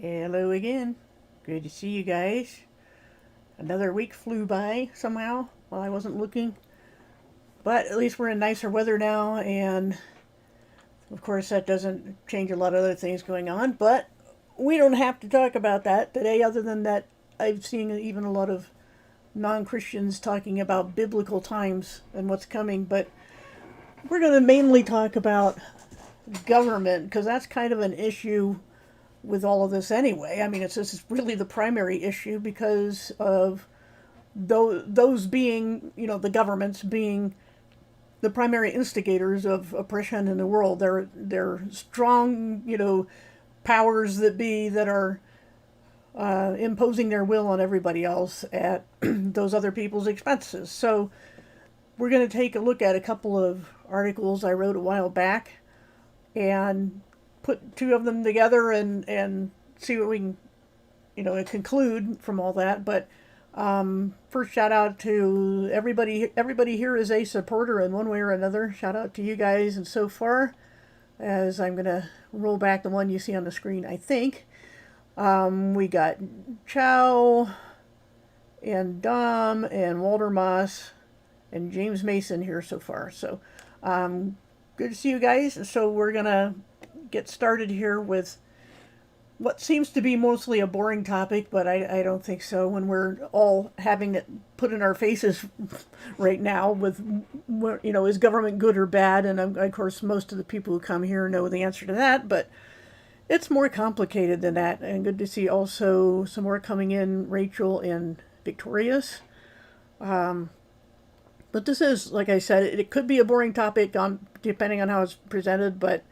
Hello again. Good to see you guys. Another week flew by somehow while I wasn't looking. But at least we're in nicer weather now, and of course that doesn't change a lot of other things going on. But we don't have to talk about that today, other than that I've seen even a lot of non Christians talking about biblical times and what's coming. But we're going to mainly talk about government because that's kind of an issue with all of this anyway. I mean, this is really the primary issue because of those being, the governments being the primary instigators of oppression in the world. They're strong, powers that be that are imposing their will on everybody else at those other people's expenses. So we're going to take a look at a couple of articles I wrote a while back and put two of them together and see what we can, conclude from all that. But first, shout out to everybody. Everybody here is a supporter in one way or another. Shout out to you guys. And so far, as I'm going to roll back the one you see on the screen, I think, we got Chow and Dom and Walter Moss and James Mason here so far. So good to see you guys. So we're going to get started here with what seems to be mostly a boring topic, but I don't think so when we're all having it put in our faces right now with, is government good or bad? And of course, most of the people who come here know the answer to that, but it's more complicated than that. And good to see also some more coming in, Rachel and Victorious. But this is, like I said, it could be a boring topic depending on how it's presented, but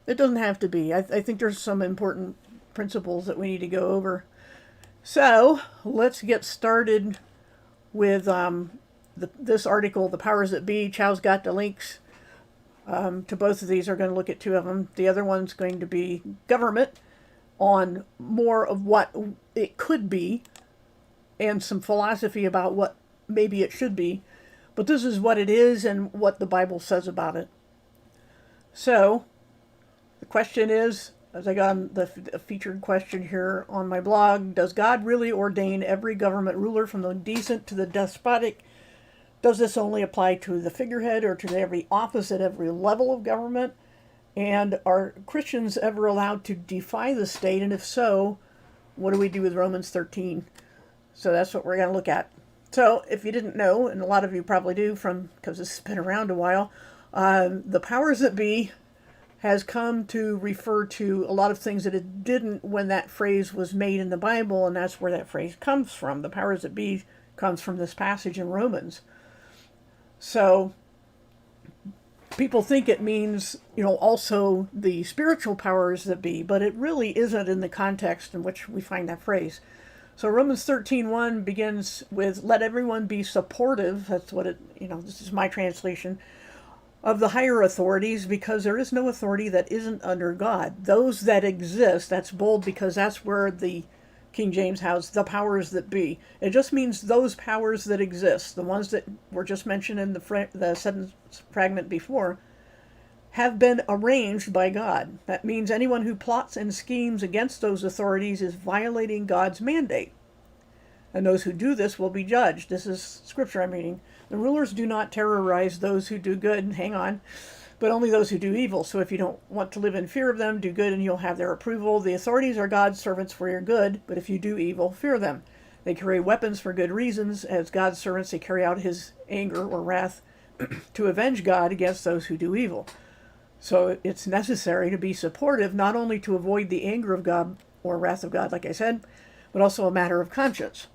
it doesn't have to be. I think there's some important principles that we need to go over. So let's get started with this article, The Powers That Be. Chow's got the links to both of these. We're going to look at two of them. The other one's going to be government, on more of what it could be and some philosophy about what maybe it should be. But this is what it is and what the Bible says about it. So, the question is, as I got the featured question here on my blog, does God really ordain every government ruler from the decent to the despotic? Does this only apply to the figurehead or to every office at every level of government? And are Christians ever allowed to defy the state? And if so, what do we do with Romans 13? So that's what we're going to look at. So, if you didn't know, and a lot of you probably do because this has been around a while, the powers that be has come to refer to a lot of things that it didn't when that phrase was made in the Bible, and that's where that phrase comes from. The powers that be comes from this passage in Romans. So people think it means, also the spiritual powers that be, but it really isn't in the context in which we find that phrase. So Romans 13:1 begins with, let everyone be supportive. That's what this is my translation, of the higher authorities, because there is no authority that isn't under God. Those that exist, that's bold because that's where the King James has the powers that be. It just means those powers that exist, the ones that were just mentioned in the sentence fragment before, have been arranged by God. That means anyone who plots and schemes against those authorities is violating God's mandate. And those who do this will be judged. This is scripture I'm reading. The rulers do not terrorize those who do good, hang on, but only those who do evil. So if you don't want to live in fear of them, do good and you'll have their approval. The authorities are God's servants for your good, but if you do evil, fear them. They carry weapons for good reasons. As God's servants, they carry out his anger or wrath to avenge God against those who do evil. So it's necessary to be supportive, not only to avoid the anger of God or wrath of God, like I said, but also a matter of conscience.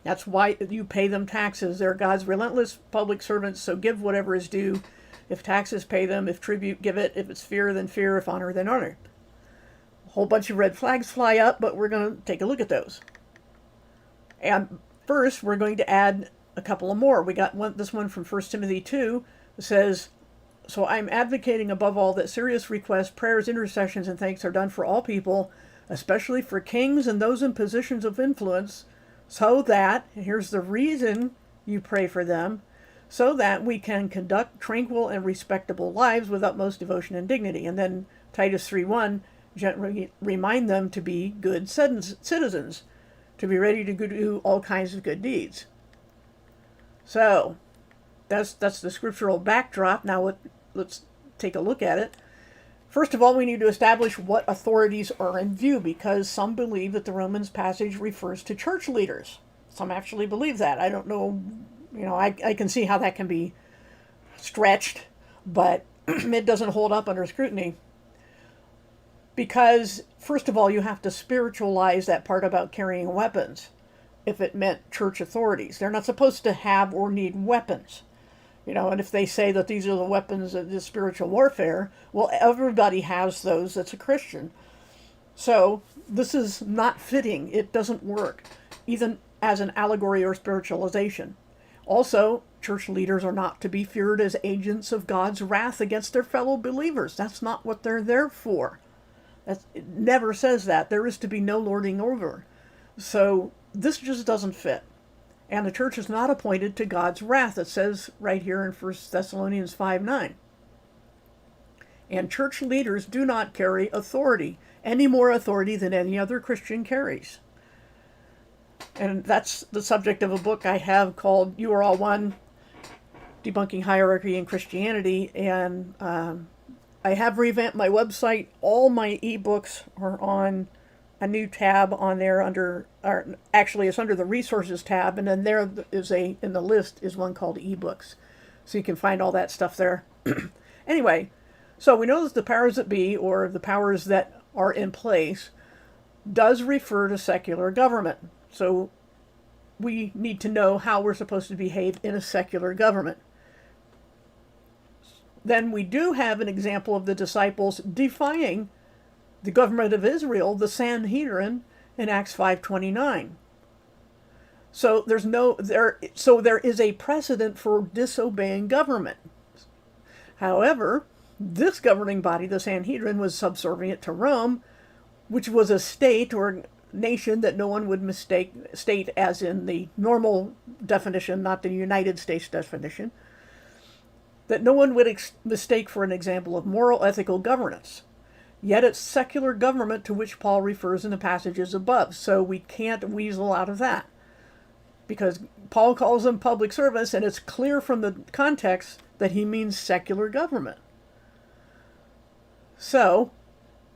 That's why you pay them taxes. They're God's relentless public servants, so give whatever is due. If taxes, pay them. If tribute, give it. If it's fear, then fear. If honor, then honor. A whole bunch of red flags fly up, but we're going to take a look at those. And first, we're going to add a couple of more. We got this one from 1 Timothy 2. It says, so I'm advocating above all that serious requests, prayers, intercessions, and thanks are done for all people, especially for kings and those in positions of influence, so that, and here's the reason you pray for them, so that we can conduct tranquil and respectable lives with utmost devotion and dignity. And then Titus 3:1, gently remind them to be good citizens, to be ready to do all kinds of good deeds. So, that's the scriptural backdrop. Now let's take a look at it. First of all, we need to establish what authorities are in view, because some believe that the Romans passage refers to church leaders. Some actually believe that. I don't know, I can see how that can be stretched, but it doesn't hold up under scrutiny. Because, first of all, you have to spiritualize that part about carrying weapons. If it meant church authorities, they're not supposed to have or need weapons. And if they say that these are the weapons of the spiritual warfare, well, everybody has those that's a Christian. So this is not fitting. It doesn't work, even as an allegory or spiritualization. Also, church leaders are not to be feared as agents of God's wrath against their fellow believers. That's not what they're there for. It never says that. There is to be no lording over. So this just doesn't fit. And the church is not appointed to God's wrath. It says right here in 1 Thessalonians 5:9. And church leaders do not carry authority, any more authority than any other Christian carries. And that's the subject of a book I have called You Are All One, Debunking Hierarchy in Christianity. And I have revamped my website. All my ebooks are on a new tab on there actually it's under the resources tab, and then there is in the list is one called ebooks. So you can find all that stuff there. Anyway, so we know that the powers that be, or the powers that are in place, does refer to secular government. So we need to know how we're supposed to behave in a secular government. Then we do have an example of the disciples defying the government of Israel, the Sanhedrin, in Acts 5:29. So there is a precedent for disobeying government. However, this governing body, the Sanhedrin, was subservient to Rome, which was a state or nation that no one would mistake, state as in the normal definition, not the United States definition, that no one would mistake for an example of moral, ethical governance. Yet it's secular government to which Paul refers in the passages above, so we can't weasel out of that. Because Paul calls them public service, and it's clear from the context that he means secular government. So,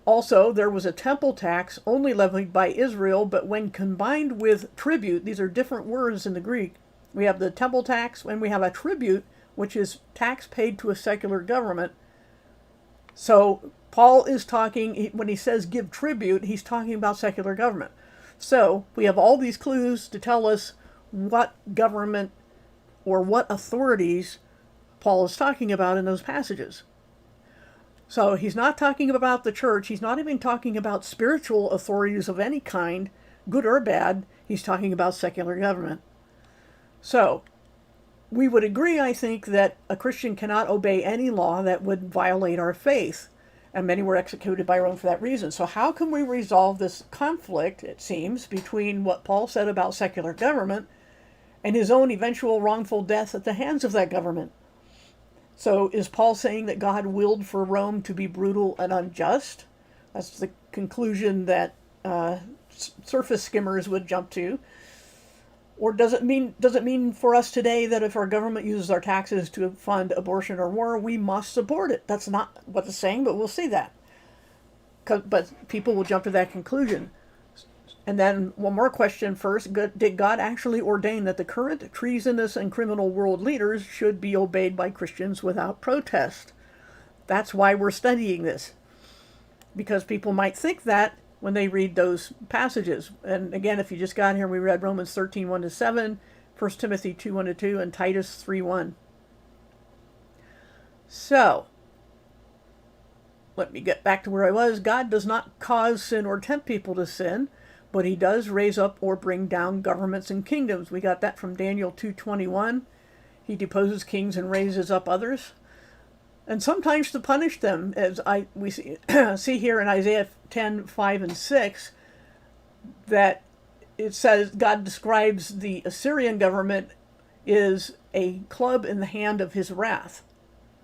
also, there was a temple tax only levied by Israel, but when combined with tribute, these are different words in the Greek. We have the temple tax, and we have a tribute, which is tax paid to a secular government. So, Paul is talking, when he says give tribute, he's talking about secular government. So, we have all these clues to tell us what government or what authorities Paul is talking about in those passages. So, he's not talking about the church. He's not even talking about spiritual authorities of any kind, good or bad. He's talking about secular government. So, we would agree, I think, that a Christian cannot obey any law that would violate our faith. And many were executed by Rome for that reason. So how can we resolve this conflict, it seems, between what Paul said about secular government and his own eventual wrongful death at the hands of that government? So is Paul saying that God willed for Rome to be brutal and unjust? That's the conclusion that surface skimmers would jump to. Or does it mean for us today that if our government uses our taxes to fund abortion or war, we must support it? That's not what it's saying, but we'll see that. But people will jump to that conclusion. And then one more question first. Did God actually ordain that the current treasonous and criminal world leaders should be obeyed by Christians without protest? That's why we're studying this. Because people might think that when they read those passages. And again, if you just got here, we read Romans 13, 1-7, 1 Timothy 2, 1-2, and Titus 3, 1. So, let me get back to where I was. God does not cause sin or tempt people to sin, but he does raise up or bring down governments and kingdoms. We got that from Daniel 2:21. He deposes kings and raises up others. And sometimes to punish them, as we see here in Isaiah 10, 5, and 6, that it says, God describes the Assyrian government is a club in the hand of his wrath.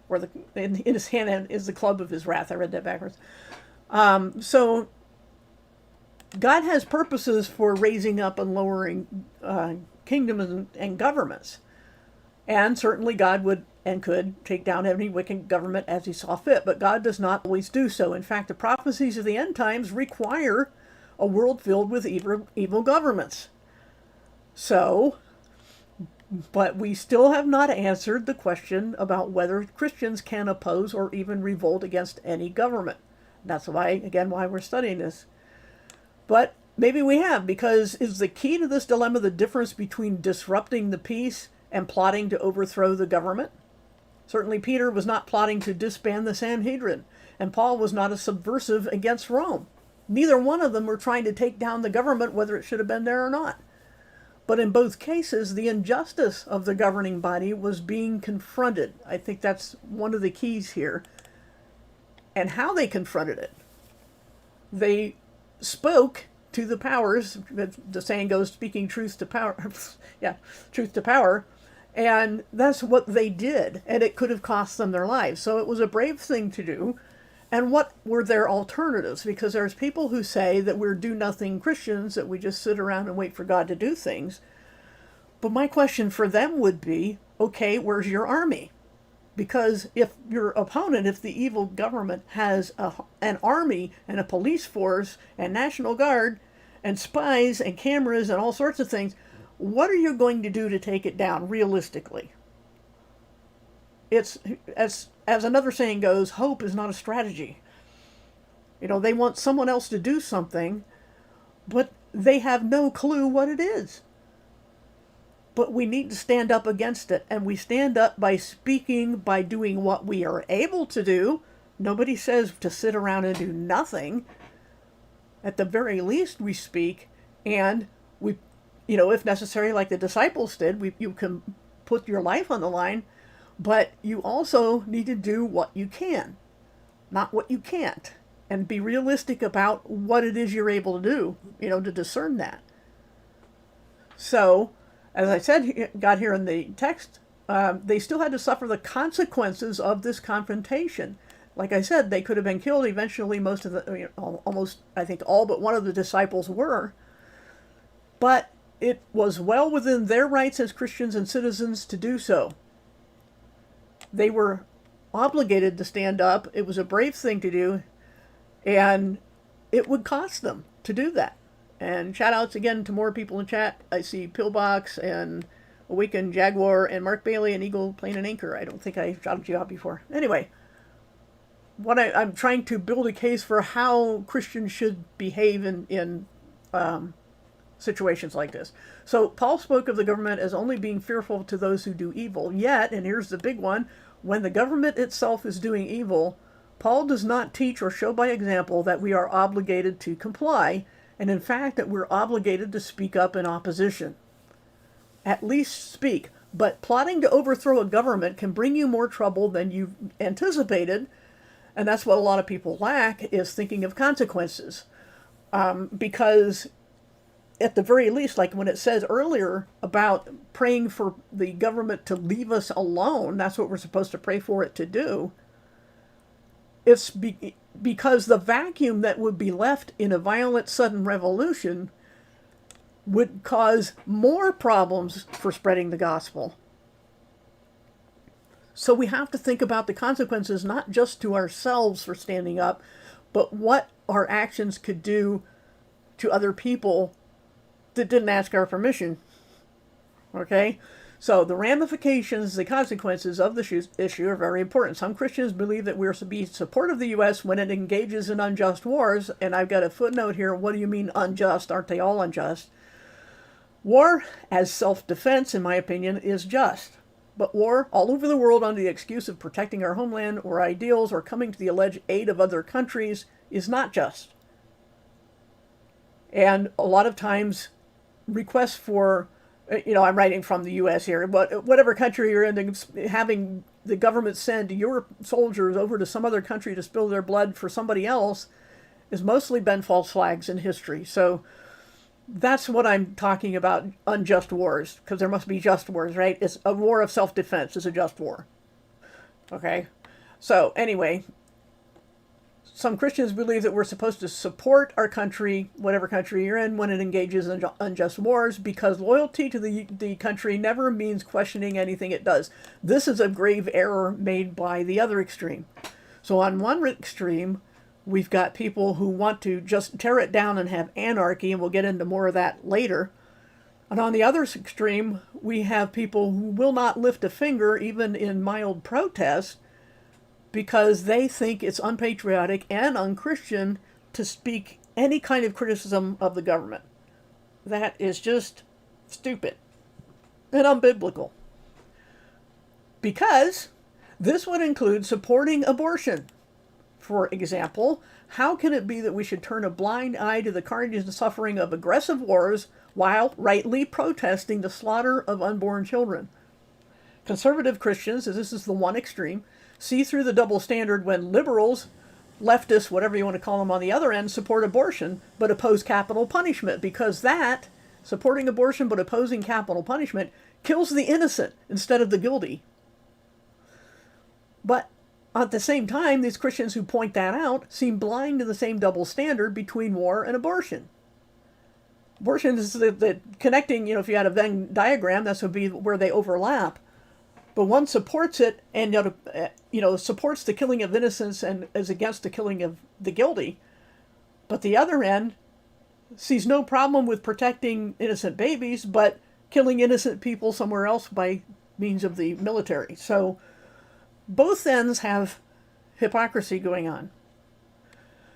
Or in his hand is the club of his wrath. I read that backwards. So God has purposes for raising up and lowering kingdoms and governments. And certainly God would and could take down any wicked government as he saw fit, but God does not always do so. In fact, the prophecies of the end times require a world filled with evil governments. So, but we still have not answered the question about whether Christians can oppose or even revolt against any government. That's why, again, why we're studying this. But maybe we have, because is the key to this dilemma the difference between disrupting the peace and plotting to overthrow the government? Certainly Peter was not plotting to disband the Sanhedrin, and Paul was not a subversive against Rome. Neither one of them were trying to take down the government, whether it should have been there or not. But in both cases, the injustice of the governing body was being confronted. I think that's one of the keys here. And how they confronted it. They spoke to the powers, the saying goes, speaking truth to power. Yeah, truth to power. And that's what they did. And it could have cost them their lives. So it was a brave thing to do. And what were their alternatives? Because there's people who say that we're do-nothing Christians, that we just sit around and wait for God to do things. But my question for them would be, okay, where's your army? Because if your opponent, if the evil government has an army and a police force and National Guard and spies and cameras and all sorts of things, what are you going to do to take it down realistically? It's, as another saying goes, hope is not a strategy. You know, they want someone else to do something, but they have no clue what it is. But we need to stand up against it, and we stand up by speaking, by doing what we are able to do. Nobody says to sit around and do nothing. At the very least, we speak, and we, if necessary, like the disciples did, you can put your life on the line, but you also need to do what you can, not what you can't, and be realistic about what it is you're able to do, to discern that. So, as I said, got here in the text, they still had to suffer the consequences of this confrontation. Like I said, they could have been killed. Eventually, most of the, almost, I think all but one of the disciples were. But it was well within their rights as Christians and citizens to do so. They were obligated to stand up. It was a brave thing to do, and it would cost them to do that. And shout outs again to more people in chat. I see Pillbox and Awakened Jaguar and Mark Bailey and Eagle Plane and Anchor. I don't think I shouted you out before. Anyway, I'm trying to build a case for how Christians should behave in situations like this. So Paul spoke of the government as only being fearful to those who do evil. Yet, and here's the big one, when the government itself is doing evil, Paul does not teach or show by example that we are obligated to comply, and in fact that we're obligated to speak up in opposition. At least speak. But plotting to overthrow a government can bring you more trouble than you've anticipated, and that's what a lot of people lack, is thinking of consequences. Because at the very least, like when it says earlier about praying for the government to leave us alone, that's what we're supposed to pray for it to do. It's because the vacuum that would be left in a violent, sudden revolution would cause more problems for spreading the gospel. So we have to think about the consequences, not just to ourselves for standing up, but what our actions could do to other people that didn't ask our permission. Okay? So the ramifications, the consequences of the issue are very important. Some Christians believe that we're to be supportive of the U.S. when it engages in unjust wars, and I've got a footnote here. What do you mean unjust? Aren't they all unjust? War, as self-defense, in my opinion, is just. But war all over the world under the excuse of protecting our homeland or ideals or coming to the alleged aid of other countries is not just. And a lot of times requests for, I'm writing from the U.S. here, but whatever country you're in, having the government send your soldiers over to some other country to spill their blood for somebody else has mostly been false flags in history. So that's what I'm talking about, unjust wars, because there must be just wars, right? It's a war of self-defense is a just war. Okay? So anyway, some Christians believe that we're supposed to support our country, whatever country you're in, when it engages in unjust wars, because loyalty to the country never means questioning anything it does. This is a grave error made by the other extreme. So on one extreme, we've got people who want to just tear it down and have anarchy, and we'll get into more of that later. And on the other extreme, we have people who will not lift a finger, even in mild protest, because they think it's unpatriotic and unchristian to speak any kind of criticism of the government. That is just stupid and unbiblical. Because this would include supporting abortion. For example, how can it be that we should turn a blind eye to the carnage and suffering of aggressive wars while rightly protesting the slaughter of unborn children? Conservative Christians, as this is the one extreme, see through the double standard when liberals, leftists, whatever you want to call them on the other end, support abortion but oppose capital punishment, because that, supporting abortion but opposing capital punishment, kills the innocent instead of the guilty. But at the same time, these Christians who point that out seem blind to the same double standard between war and abortion. Abortion is the connecting, if you had a Venn diagram, this would be where they overlap. But one supports it and supports the killing of innocents and is against the killing of the guilty. But the other end sees no problem with protecting innocent babies, but killing innocent people somewhere else by means of the military. So both ends have hypocrisy going on.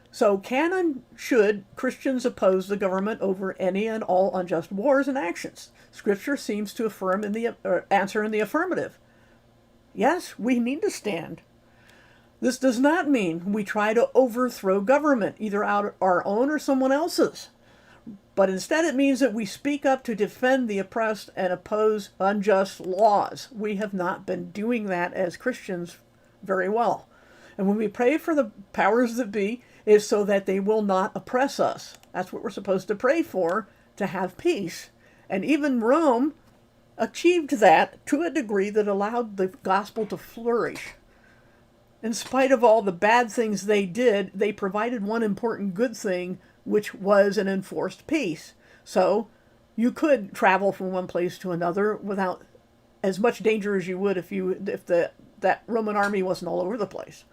So can and should Christians oppose the government over any and all unjust wars and actions? Scripture seems to affirm answer in the affirmative. Yes, we need to stand. This does not mean we try to overthrow government, either out our own or someone else's. But instead it means that we speak up to defend the oppressed and oppose unjust laws. We have not been doing that as Christians very well. And when we pray for the powers that be, it's so that they will not oppress us. That's what we're supposed to pray for, to have peace. And even Rome achieved that to a degree that allowed the gospel to flourish. In spite of all the bad things they did, they provided one important good thing, which was an enforced peace. So you could travel from one place to another without as much danger as you would if that Roman army wasn't all over the place.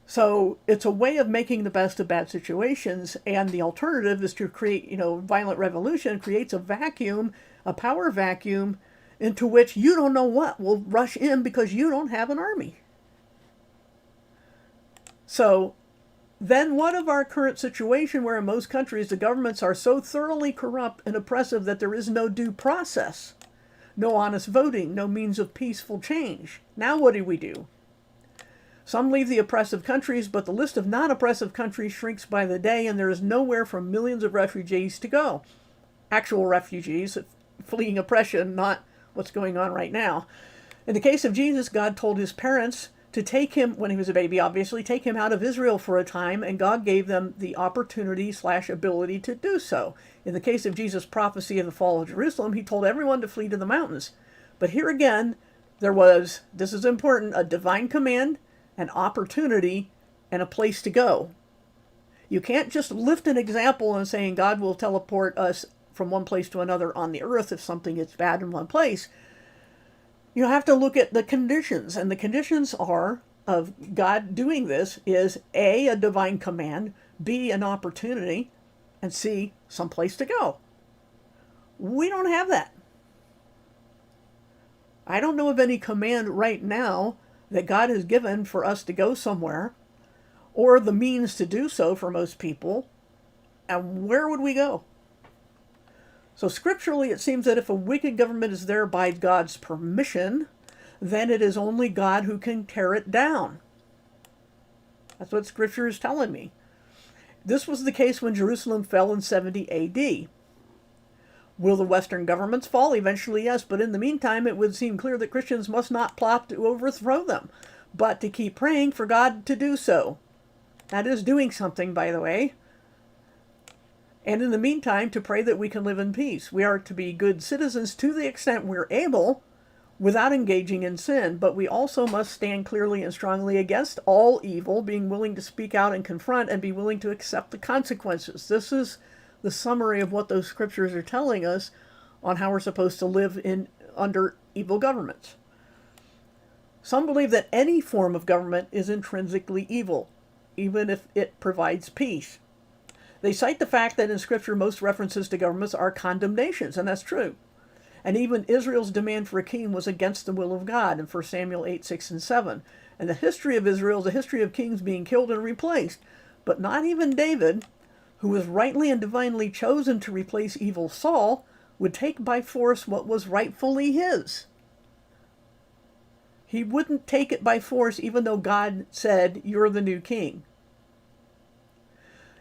So it's a way of making the best of bad situations, and the alternative is to create, violent revolution creates a vacuum, a power vacuum, into which you don't know what will rush in because you don't have an army. So then what of our current situation where in most countries the governments are so thoroughly corrupt and oppressive that there is no due process, no honest voting, no means of peaceful change? Now what do? Some leave the oppressive countries, but the list of non-oppressive countries shrinks by the day, and there is nowhere for millions of refugees to go. Actual refugees fleeing oppression, not what's going on right now. In the case of Jesus, God told his parents to take him, when he was a baby obviously, take him out of Israel for a time, and God gave them the opportunity/ability to do so. In the case of Jesus' prophecy of the fall of Jerusalem, he told everyone to flee to the mountains. But here again, there was, this is important, a divine command, an opportunity, and a place to go. You can't just lift an example and saying God will teleport us from one place to another on the earth if something gets bad in one place. You have to look at the conditions, and the conditions are of God doing this is A, a divine command, B, an opportunity, and C, some place to go. We don't have that. I don't know of any command right now that God has given for us to go somewhere, or the means to do so for most people. And where would we go? So scripturally, it seems that if a wicked government is there by God's permission, then it is only God who can tear it down. That's what scripture is telling me. This was the case when Jerusalem fell in 70 AD. Will the Western governments fall? Eventually, yes, but in the meantime, it would seem clear that Christians must not plot to overthrow them, but to keep praying for God to do so. That is doing something, by the way. And in the meantime, to pray that we can live in peace. We are to be good citizens to the extent we're able, without engaging in sin. But we also must stand clearly and strongly against all evil, being willing to speak out and confront and be willing to accept the consequences. This is the summary of what those scriptures are telling us on how we're supposed to live under evil governments. Some believe that any form of government is intrinsically evil, even if it provides peace. They cite the fact that in Scripture most references to governments are condemnations, and that's true. And even Israel's demand for a king was against the will of God in 1 Samuel 8, 6, and 7. And the history of Israel is a history of kings being killed and replaced. But not even David, who was rightly and divinely chosen to replace evil Saul, would take by force what was rightfully his. He wouldn't take it by force even though God said, "You're the new king."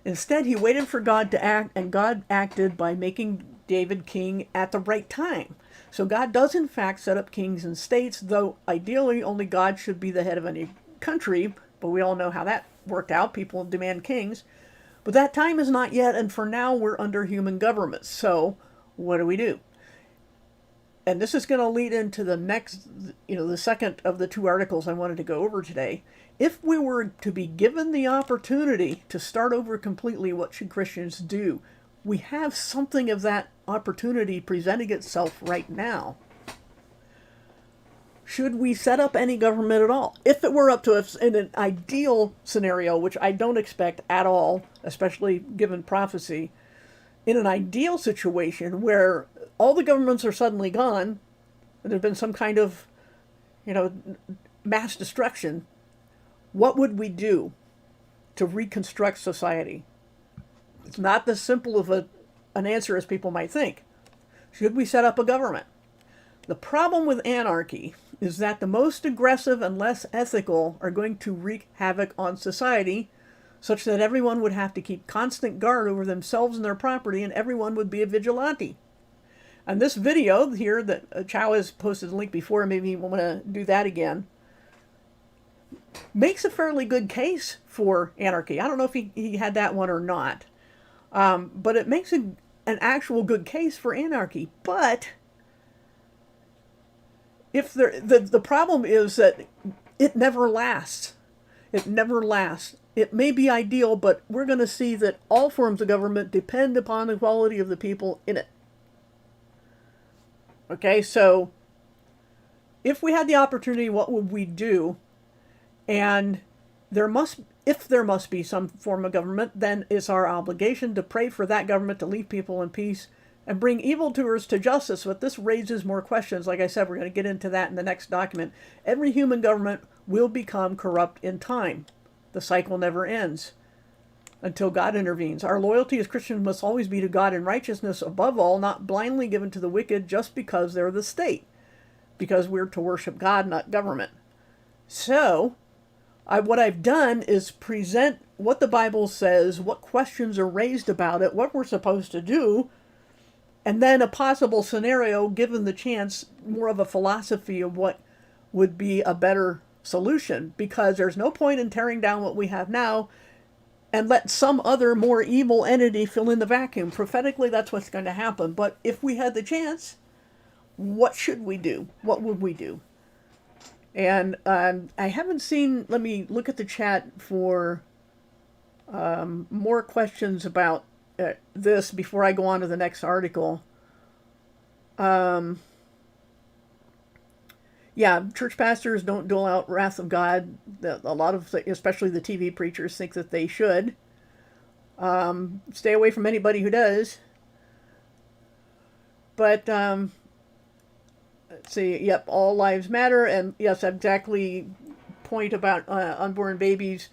Instead, he waited for God to act, and God acted by making David king at the right time. So God does in fact set up kings and states, though ideally only God should be the head of any country, but we all know how that worked out. People demand kings. But that time is not yet, and for now we're under human government. So what do we do? And this is going to lead into the next, the second of the two articles I wanted to go over today. If we were to be given the opportunity to start over completely, what should Christians do? We have something of that opportunity presenting itself right now. Should we set up any government at all? If it were up to us in an ideal scenario, which I don't expect at all, especially given prophecy, in an ideal situation where all the governments are suddenly gone, and there's been some kind of, mass destruction, what would we do to reconstruct society? It's not as simple of an answer as people might think. Should we set up a government? The problem with anarchy is that the most aggressive and less ethical are going to wreak havoc on society, such that everyone would have to keep constant guard over themselves and their property, and everyone would be a vigilante. And this video here that Chow has posted a link before, maybe you want to do that again, makes a fairly good case for anarchy. I don't know if he had that one or not, but it makes an actual good case for anarchy. But if the problem is that it never lasts. It never lasts. It may be ideal, but we're going to see that all forms of government depend upon the quality of the people in it. Okay, so if we had the opportunity, what would we do? And if there must be some form of government, then it's our obligation to pray for that government to leave people in peace and bring evildoers to justice. But this raises more questions. Like I said, we're going to get into that in the next document. Every human government will become corrupt in time. The cycle never ends until God intervenes. Our loyalty as Christians must always be to God in righteousness above all, not blindly given to the wicked just because they're the state, because we're to worship God, not government. So, what I've done is present what the Bible says, what questions are raised about it, what we're supposed to do, and then a possible scenario, given the chance, more of a philosophy of what would be a better solution, because there's no point in tearing down what we have now and let some other more evil entity fill in the vacuum. Prophetically, that's what's going to happen. But if we had the chance, what should we do? What would we do? And I haven't seen, let me look at the chat for more questions about this before I go on to the next article. Yeah, church pastors don't dole out wrath of God. A lot of, especially the TV preachers, think that they should. Stay away from anybody who does. But, let's see, yep, all lives matter. And yes, exactly, point about unborn babies.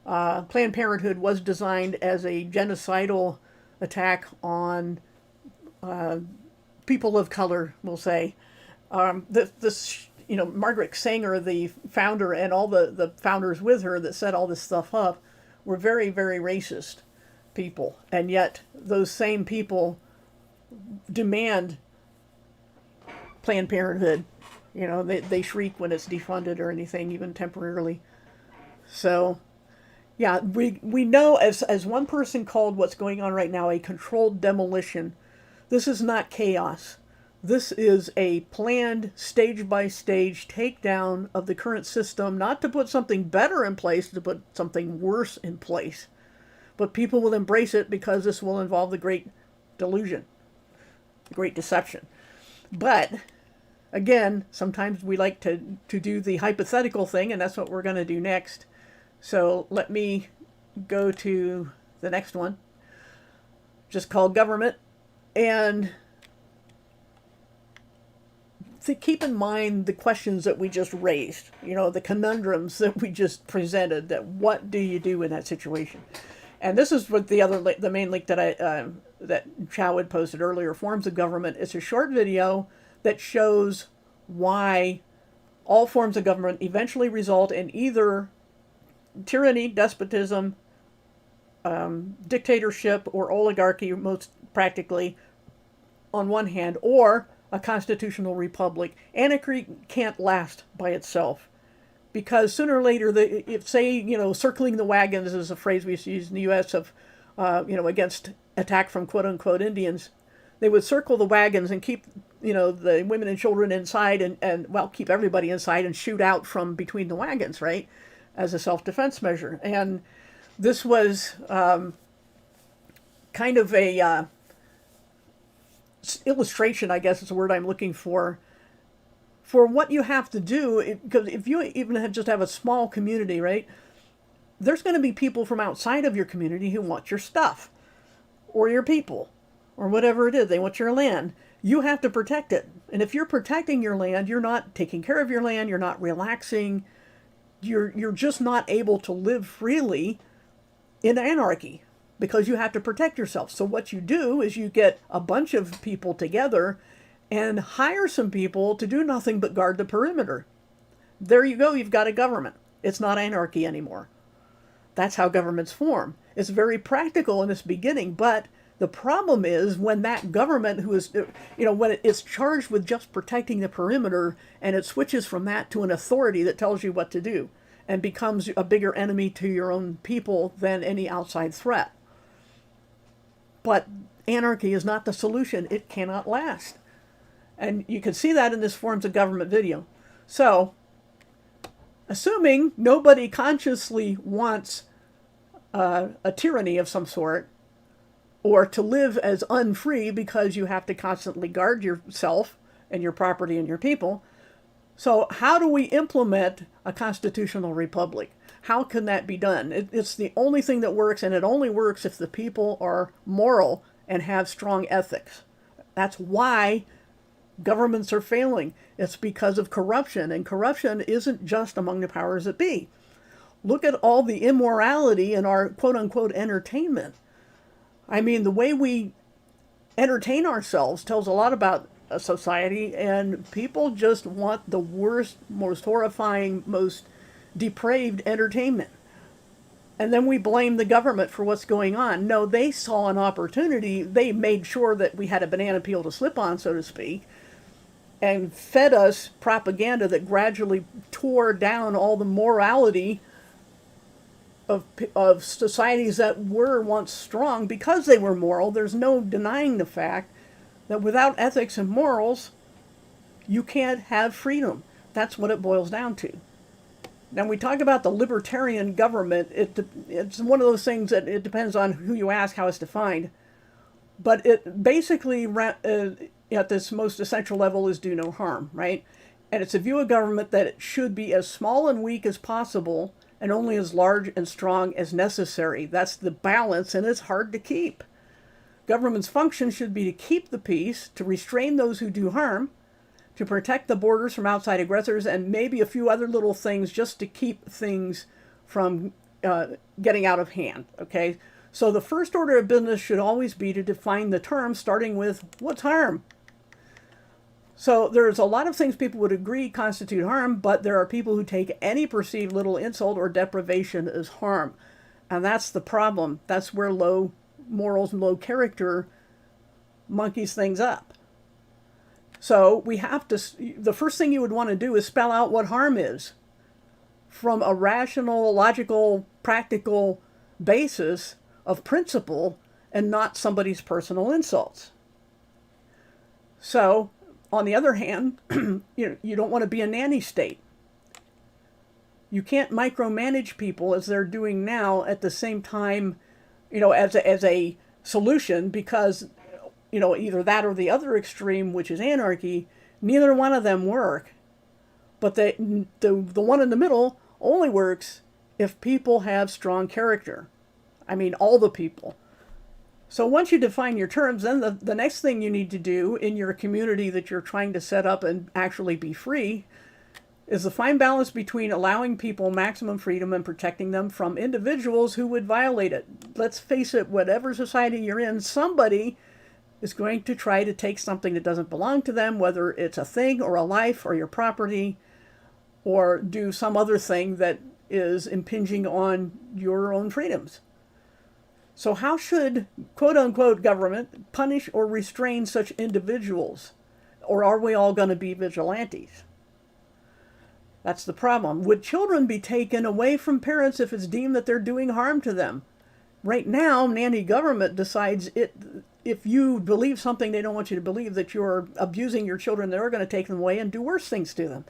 Planned Parenthood was designed as a genocidal attack on people of color, we'll say. Margaret Sanger, the founder, and all the founders with her that set all this stuff up, were very, very racist people. And yet those same people demand Planned Parenthood. They shriek when it's defunded or anything, even temporarily. So, yeah, we know, as one person called what's going on right now, a controlled demolition. This is not chaos. This is a planned, stage-by-stage takedown of the current system, not to put something better in place, to put something worse in place. But people will embrace it because this will involve the great delusion, the great deception. But, again, sometimes we like to do the hypothetical thing, and that's what we're going to do next. So let me go to the next one, just called government. And to keep in mind the questions that we just raised, the conundrums that we just presented, that what do you do in that situation? And this is what the main link that that Chow had posted earlier, Forms of Government. It's a short video that shows why all forms of government eventually result in either tyranny, despotism, dictatorship, or oligarchy, most practically, on one hand, or a constitutional republic. Anarchy can't last by itself, because sooner or later, circling the wagons is a phrase we used to use in the U.S. of, against attack from quote-unquote Indians. They would circle the wagons and keep, the women and children inside and keep everybody inside and shoot out from between the wagons, right, as a self-defense measure. And this was kind of a illustration, I guess is the word I'm looking for what you have to do. Because if you even just have a small community, right, there's going to be people from outside of your community who want your stuff or your people or whatever it is. They want your land. You have to protect it. And if you're protecting your land, you're not taking care of your land, you're not relaxing, you're just not able to live freely in anarchy, because you have to protect yourself. So what you do is you get a bunch of people together and hire some people to do nothing but guard the perimeter. There you go, you've got a government. It's not anarchy anymore. That's how governments form. It's very practical in its beginning, but the problem is when that government who is, when it's charged with just protecting the perimeter, and it switches from that to an authority that tells you what to do and becomes a bigger enemy to your own people than any outside threat. But anarchy is not the solution. It cannot last. And you can see that in this Forms of Government video. So, assuming nobody consciously wants a tyranny of some sort, or to live as unfree because you have to constantly guard yourself and your property and your people, so how do we implement a constitutional republic? How can that be done? It's the only thing that works, and it only works if the people are moral and have strong ethics. That's why governments are failing. It's because of corruption, and corruption isn't just among the powers that be. Look at all the immorality in our quote-unquote entertainment. I mean, the way we entertain ourselves tells a lot about a society, and people just want the worst, most horrifying, most depraved entertainment. And then we blame the government for what's going on. No, they saw an opportunity. They made sure that we had a banana peel to slip on, so to speak, and fed us propaganda that gradually tore down all the morality of societies that were once strong because they were moral. There's no denying the fact that without ethics and morals, you can't have freedom. That's what it boils down to. Now, we talk about the libertarian government. It's one of those things that it depends on who you ask how it's defined. But it basically, at this most essential level, is do no harm, right? And it's a view of government that it should be as small and weak as possible and only as large and strong as necessary. That's the balance, and it's hard to keep. Government's function should be to keep the peace, to restrain those who do harm, to protect the borders from outside aggressors, and maybe a few other little things just to keep things from getting out of hand, okay? So the first order of business should always be to define the term, starting with what's harm? So there's a lot of things people would agree constitute harm, but there are people who take any perceived little insult or deprivation as harm. And that's the problem. That's where low morals and low character monkeys things up. So we have to, the first thing you would want to do is spell out what harm is from a rational, logical, practical basis of principle and not somebody's personal insults. So on the other hand, you don't want to be a nanny state. You can't micromanage people as they're doing now at the same time, as a solution, because, either that or the other extreme, which is anarchy. Neither one of them work. But the one in the middle only works if people have strong character. I mean, all the people. So once you define your terms, then the next thing you need to do in your community that you're trying to set up and actually be free is the fine balance between allowing people maximum freedom and protecting them from individuals who would violate it. Let's face it, whatever society you're in, somebody is going to try to take something that doesn't belong to them, whether it's a thing or a life or your property, or do some other thing that is impinging on your own freedoms. So how should, quote unquote, government punish or restrain such individuals? Or are we all going to be vigilantes? That's the problem. Would children be taken away from parents if it's deemed that they're doing harm to them? Right now, nanny government decides if you believe something they don't want you to believe, that you're abusing your children, they're going to take them away and do worse things to them.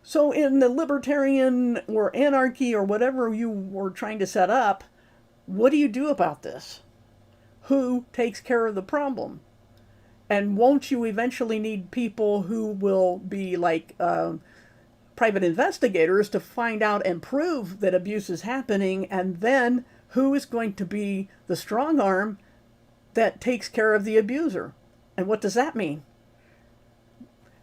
So in the libertarian or anarchy or whatever you were trying to set up, what do you do about this? Who takes care of the problem? And won't you eventually need people who will be like private investigators to find out and prove that abuse is happening? And then who is going to be the strong arm that takes care of the abuser? And what does that mean?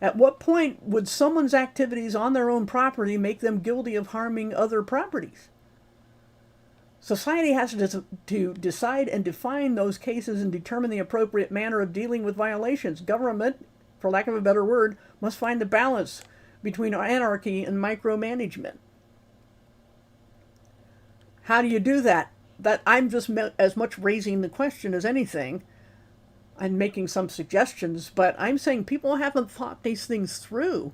At what point would someone's activities on their own property make them guilty of harming other properties? Society has to decide and define those cases and determine the appropriate manner of dealing with violations. Government, for lack of a better word, must find the balance between anarchy and micromanagement. How do you do that? That I'm just as much raising the question as anything. I'm making some suggestions, but I'm saying people haven't thought these things through.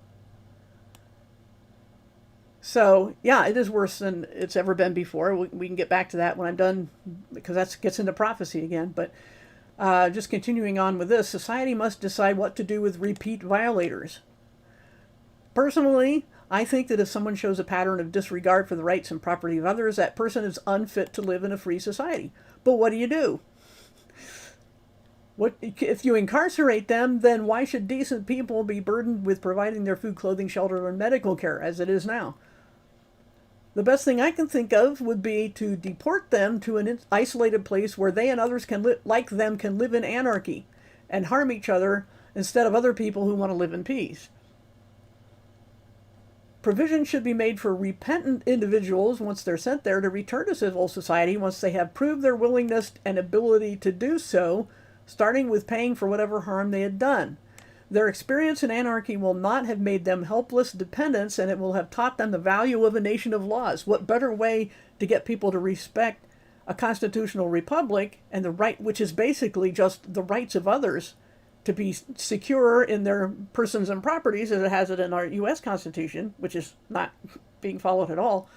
So, yeah, it is worse than it's ever been before. We can get back to that when I'm done, because that gets into prophecy again. But just continuing on with this, society must decide what to do with repeat violators. Personally, I think that if someone shows a pattern of disregard for the rights and property of others, that person is unfit to live in a free society. But what do? If you incarcerate them, then why should decent people be burdened with providing their food, clothing, shelter, and medical care as it is now? The best thing I can think of would be to deport them to an isolated place where they and others can live in anarchy and harm each other instead of other people who want to live in peace. Provision should be made for repentant individuals once they're sent there to return to civil society once they have proved their willingness and ability to do so, starting with paying for whatever harm they had done. Their experience in anarchy will not have made them helpless dependents, and it will have taught them the value of a nation of laws. What better way to get people to respect a constitutional republic and the right, which is basically just the rights of others to be secure in their persons and properties, as it has it in our U.S. Constitution, which is not being followed at all.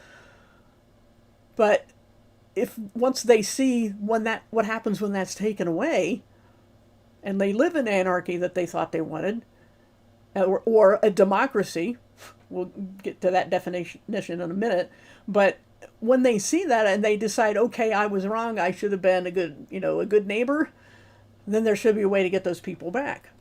But if once they see what happens when that's taken away, and they live in anarchy that they thought they wanted, or a democracy, we'll get to that definition in a minute, but when they see that and they decide, okay, I was wrong, I should have been a good neighbor, then there should be a way to get those people back.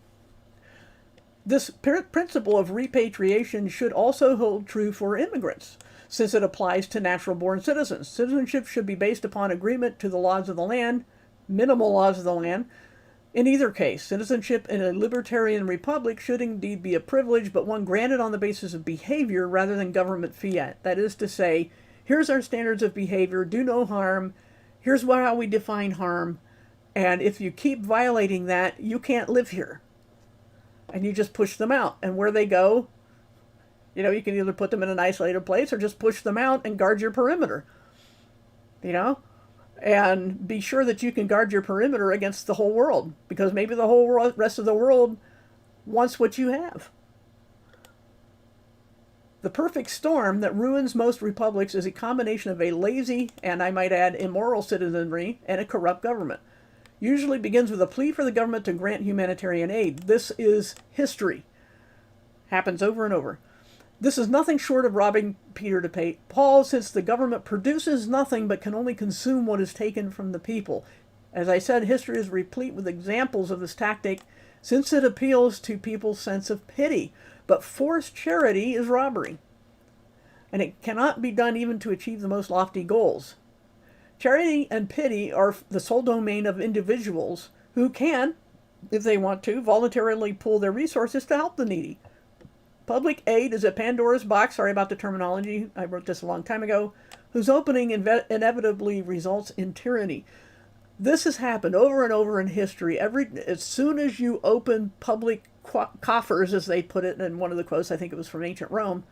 This principle of repatriation should also hold true for immigrants, since it applies to natural-born citizens. Citizenship should be based upon agreement to the laws of the land, minimal laws of the land. In either case, citizenship in a libertarian republic should indeed be a privilege, but one granted on the basis of behavior rather than government fiat. That is to say, here's our standards of behavior, do no harm, here's how we define harm, and if you keep violating that, you can't live here. And you just push them out. And where they go, you can either put them in an isolated place or just push them out and guard your perimeter. And be sure that you can guard your perimeter against the whole world, because maybe the whole rest of the world wants what you have. The perfect storm that ruins most republics is a combination of a lazy, and I might add, immoral citizenry and a corrupt government. usually begins with a plea for the government to grant humanitarian aid. This is history. Happens over and over. This is nothing short of robbing Peter to pay Paul, since the government produces nothing but can only consume what is taken from the people. As I said, history is replete with examples of this tactic, since it appeals to people's sense of pity. But forced charity is robbery, and it cannot be done even to achieve the most lofty goals. Charity and pity are the sole domain of individuals who can, if they want to, voluntarily pool their resources to help the needy. Public aid is a Pandora's box, sorry about the terminology, I wrote this a long time ago, whose opening inevitably results in tyranny. This has happened over and over in history. As soon as you open public coffers, as they put it in one of the quotes, I think it was from ancient Rome,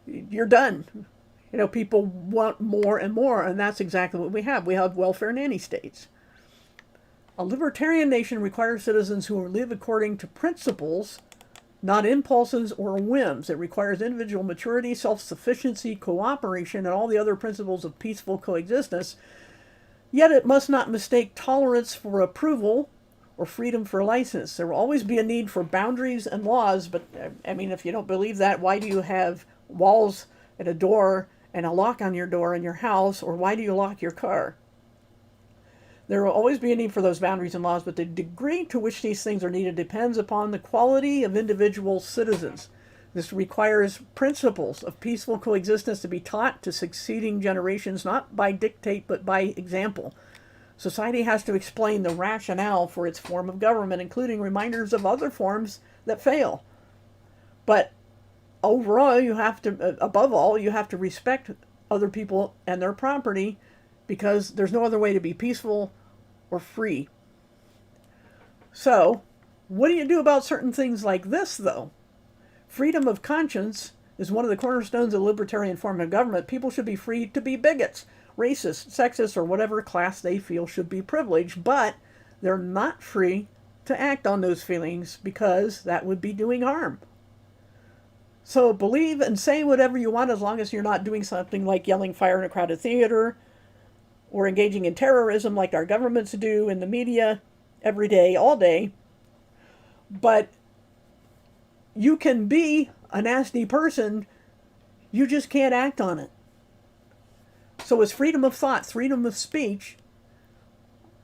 you're done. People want more and more, and that's exactly what we have. We have welfare nanny states. A libertarian nation requires citizens who live according to principles, not impulses or whims. It requires individual maturity, self-sufficiency, cooperation, and all the other principles of peaceful coexistence. Yet it must not mistake tolerance for approval or freedom for license. There will always be a need for boundaries and laws, but if you don't believe that, why do you have walls at a door and a lock on your door in your house, or why do you lock your car? There will always be a need for those boundaries and laws, but the degree to which these things are needed depends upon the quality of individual citizens. This requires principles of peaceful coexistence to be taught to succeeding generations, not by dictate, but by example. Society has to explain the rationale for its form of government, including reminders of other forms that fail. But overall, above all, you have to respect other people and their property, because there's no other way to be peaceful or free. So, what do you do about certain things like this, though? Freedom of conscience is one of the cornerstones of the libertarian form of government. People should be free to be bigots, racist, sexist, or whatever class they feel should be privileged, but they're not free to act on those feelings, because that would be doing harm. So believe and say whatever you want, as long as you're not doing something like yelling fire in a crowded theater, or engaging in terrorism like our governments do in the media every day, all day. But you can be a nasty person, you just can't act on it. So it's freedom of thought, freedom of speech,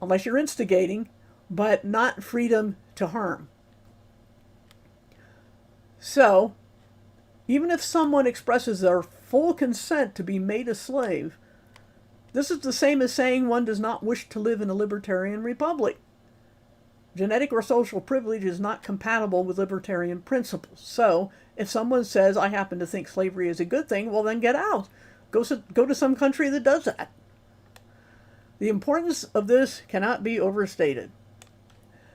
unless you're instigating, but not freedom to harm. So, even if someone expresses their full consent to be made a slave, this is the same as saying one does not wish to live in a libertarian republic. Genetic or social privilege is not compatible with libertarian principles. So, if someone says, I happen to think slavery is a good thing, well then get out. Go to some country that does that. The importance of this cannot be overstated.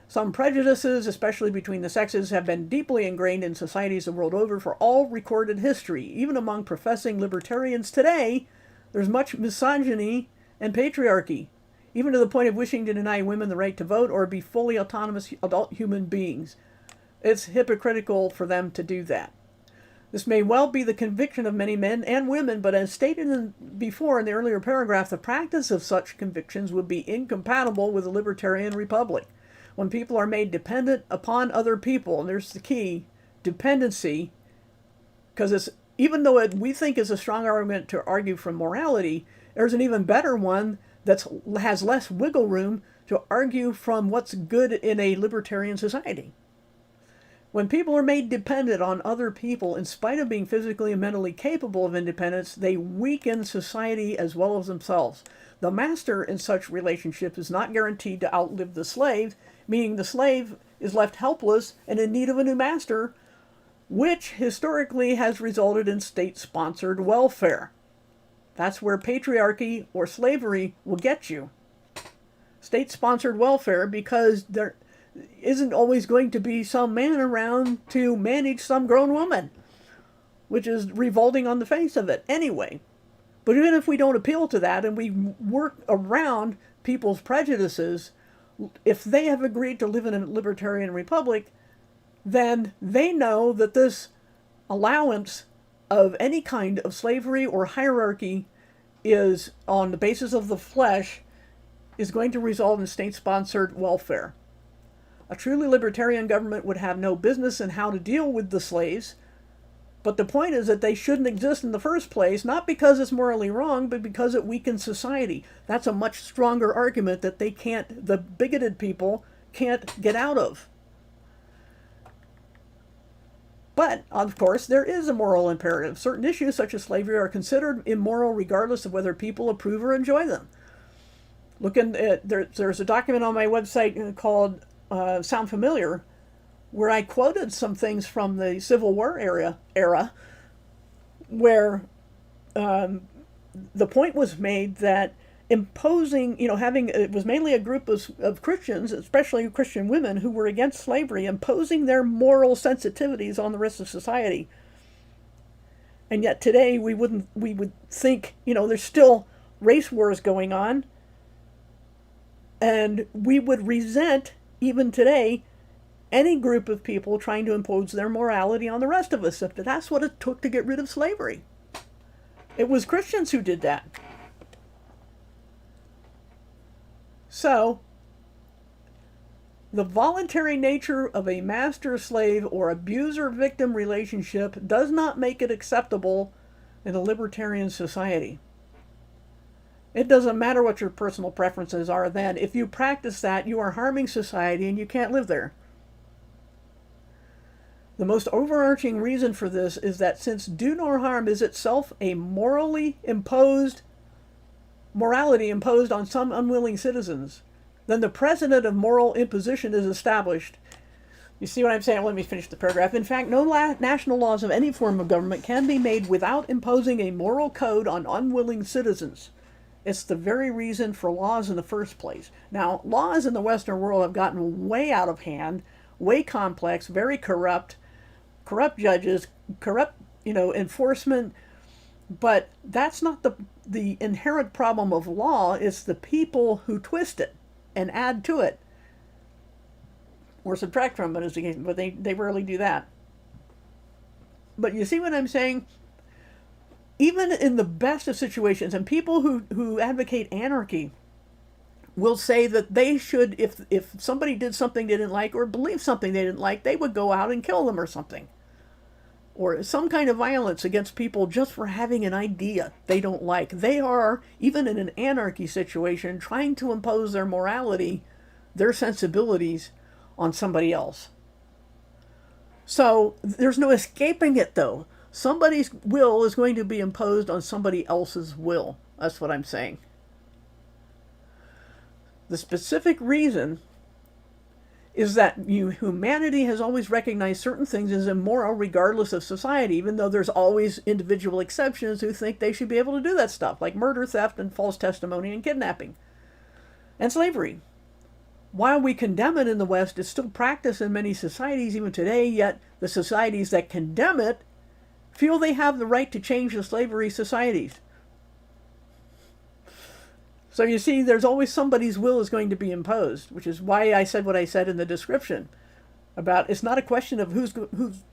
Some prejudices, especially between the sexes, have been deeply ingrained in societies the world over for all recorded history. Even among professing libertarians today, there's much misogyny and patriarchy, even to the point of wishing to deny women the right to vote or be fully autonomous adult human beings. It's hypocritical for them to do that. This may well be the conviction of many men and women, but as stated before in the earlier paragraph, the practice of such convictions would be incompatible with a libertarian republic. When people are made dependent upon other people, and there's the key, dependency, because even though we think is a strong argument to argue from morality, there's an even better one that has less wiggle room to argue from what's good in a libertarian society. When people are made dependent on other people, in spite of being physically and mentally capable of independence, they weaken society as well as themselves. The master in such relationships is not guaranteed to outlive the slave, meaning the slave is left helpless and in need of a new master, which historically has resulted in state-sponsored welfare. That's where patriarchy or slavery will get you. State-sponsored welfare, because there isn't always going to be some man around to manage some grown woman, which is revolting on the face of it anyway. But even if we don't appeal to that and we work around people's prejudices, if they have agreed to live in a libertarian republic, then they know that this allowance of any kind of slavery or hierarchy is on the basis of the flesh, is going to result in state-sponsored welfare. A truly libertarian government would have no business in how to deal with the slaves, but the point is that they shouldn't exist in the first place, not because it's morally wrong, but because it weakens society. That's a much stronger argument that the bigoted people can't get out of. But, of course, there is a moral imperative. Certain issues, such as slavery, are considered immoral regardless of whether people approve or enjoy them. There's a document on my website called Sound Familiar, where I quoted some things from the Civil War era where the point was made that imposing, it was mainly a group of Christians, especially Christian women, who were against slavery, imposing their moral sensitivities on the rest of society. And yet today we would think, there's still race wars going on, and we would resent, even today, any group of people trying to impose their morality on the rest of us. If that's what it took to get rid of slavery. It was Christians who did that. So, the voluntary nature of a master-slave or abuser-victim relationship does not make it acceptable in a libertarian society. It doesn't matter what your personal preferences are then. If you practice that, you are harming society and you can't live there. The most overarching reason for this is that since do no harm is itself a morality imposed on some unwilling citizens, then the precedent of moral imposition is established. You see what I'm saying? Let me finish the paragraph. In fact, no national laws of any form of government can be made without imposing a moral code on unwilling citizens. It's the very reason for laws in the first place. Now, laws in the Western world have gotten way out of hand, way complex, very corrupt judges, corrupt, enforcement. But that's not the inherent problem of law. It's the people who twist it and add to it, or subtract from it, but they rarely do that. But you see what I'm saying? Even in the best of situations, and people who advocate anarchy will say that they should, if somebody did something they didn't like or believed something they didn't like, they would go out and kill them or something. Or some kind of violence against people just for having an idea they don't like. They are, even in an anarchy situation, trying to impose their morality, their sensibilities on somebody else. So there's no escaping it, though. Somebody's will is going to be imposed on somebody else's will. That's what I'm saying. The specific reason is that humanity has always recognized certain things as immoral regardless of society, even though there's always individual exceptions who think they should be able to do that stuff, like murder, theft, and false testimony, and kidnapping, and slavery. While we condemn it in the West, it's still practiced in many societies even today, yet the societies that condemn it feel they have the right to change the slavery societies. So you see, there's always somebody's will is going to be imposed, which is why I said what I said in the description about it's not a question of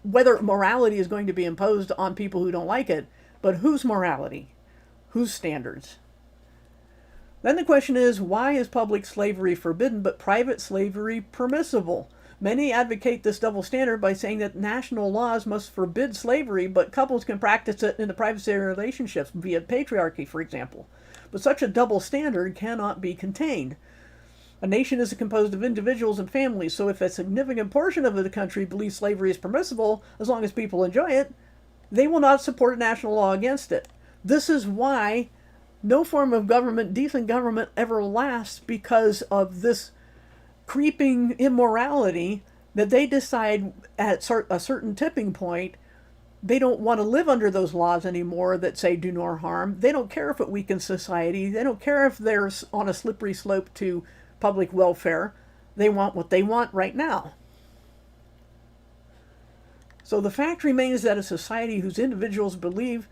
whether morality is going to be imposed on people who don't like it, but whose morality, whose standards. Then the question is, why is public slavery forbidden but private slavery permissible? Many advocate this double standard by saying that national laws must forbid slavery, but couples can practice it in the private relationships via patriarchy, for example. But such a double standard cannot be contained. A nation is composed of individuals and families, so if a significant portion of the country believes slavery is permissible, as long as people enjoy it, they will not support a national law against it. This is why no form of government, decent government, ever lasts, because of this creeping immorality that they decide at a certain tipping point they don't want to live under those laws anymore that say do no harm. They don't care if it weakens society. They don't care if they're on a slippery slope to public welfare. They want what they want right now. So the fact remains that a society whose individuals believe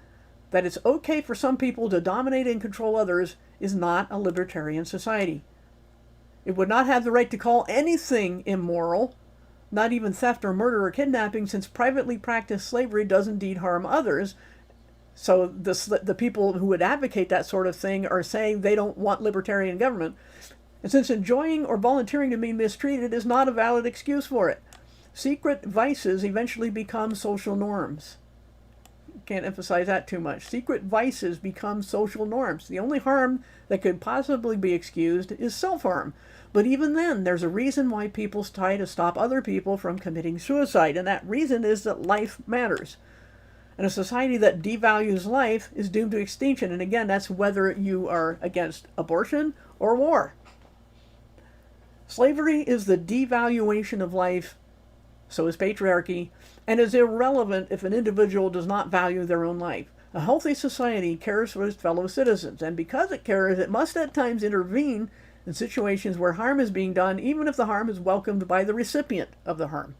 that it's okay for some people to dominate and control others is not a libertarian society. It would not have the right to call anything immoral, not even theft or murder or kidnapping, since privately practiced slavery does indeed harm others. So the people who would advocate that sort of thing are saying they don't want libertarian government. And since enjoying or volunteering to be mistreated is not a valid excuse for it, secret vices eventually become social norms. Can't emphasize that too much. Secret vices become social norms. The only harm that could possibly be excused is self-harm. But even then, there's a reason why people try to stop other people from committing suicide, and that reason is that life matters. And a society that devalues life is doomed to extinction. And again, that's whether you are against abortion or war. Slavery is the devaluation of life, so is patriarchy, and is irrelevant if an individual does not value their own life. A healthy society cares for its fellow citizens, and because it cares, it must at times intervene in situations where harm is being done, even if the harm is welcomed by the recipient of the harm.